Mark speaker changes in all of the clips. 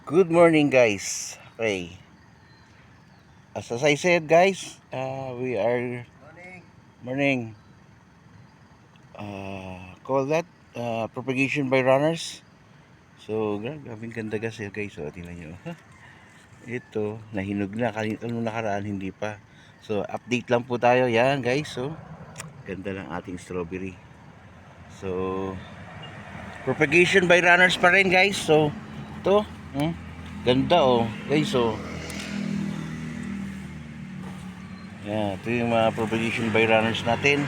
Speaker 1: Good morning, guys. Okay, as I said, guys, we are morning. Call that propagation by runners. So, grabing ganda kasi, guys. So, tingnan nyo. Ito, nahinog na. Kanina nung nakaraan, hindi pa. So, update lang po tayo. Yan, guys. So, ganda ng ating strawberry. So, propagation by runners pa rin, guys. So, ito, ganda, oh. Guys, so, yan, ito yung mga propagation by runners natin.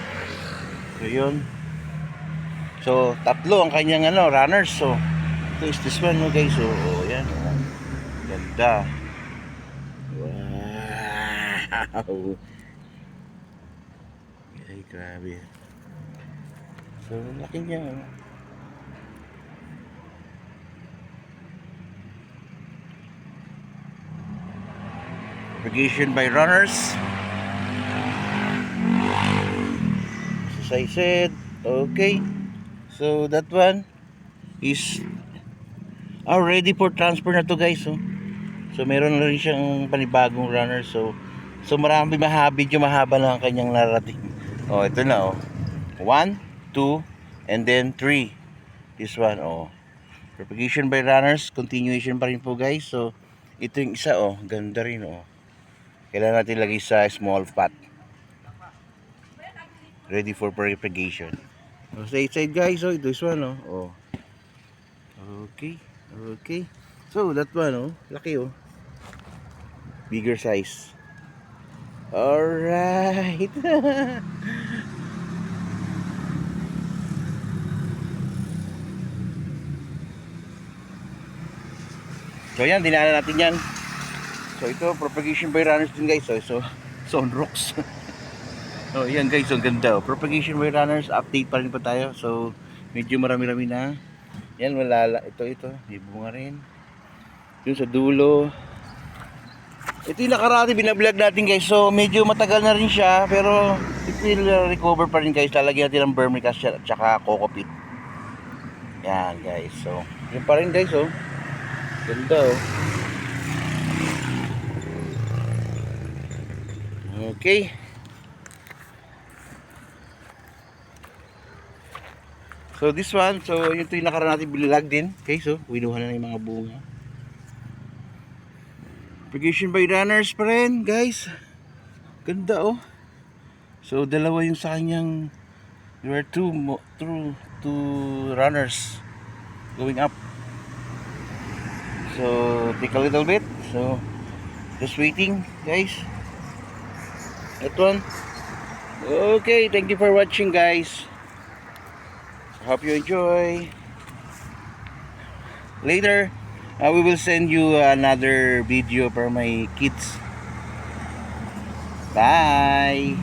Speaker 1: So, yun. So, tatlo ang kanyang runners. So, ito is this one, no, guys. So, yan. Ganda. Wow. Ay, grabe. So, laki niya. Propagation by runners. As I said, okay. So, that one is ready for transfer na to, guys. So meron na rin siyang panibagong runner. So marami medyo mahaba na ang kanyang narating. Ito na, 1, 2, and then 3. This one, propagation by runners, continuation pa rin po, guys. So ito yung isa, ganda rin, kailangan natin lagay sa small pot. Ready for propagation. Sa side, guys. This one, okay. So that one, laki, bigger size. Alright. So yan, dinaanan natin yan. So ito, propagation by runners din, guys. So sunrocks. Yan, guys, ang ganda. Propagation by runners, update pa rin pa tayo. So medyo marami-rami na. Yan, ito, may bunga rin. Yung sa dulo. Ito yung nakarati binablog natin, guys. So medyo matagal na rin siya, pero it will recover pa rin, guys. Lalagyan natin ng vermicast at saka coco peat. Yan, guys. So yun pa rin, guys. Ganda, okay. So this one, so yun ito yung nakaraan natin binablog din. Okay, so winuha na yung mga bunga. Propagation by runners pa rin, guys. Ganda, So dalawa yung sa kanyang, there are two runners going up. So take a little bit. So just waiting, guys. That one. Okay, thank you for watching, guys. Hope you enjoy. Later we will send you another video for my kids. Bye.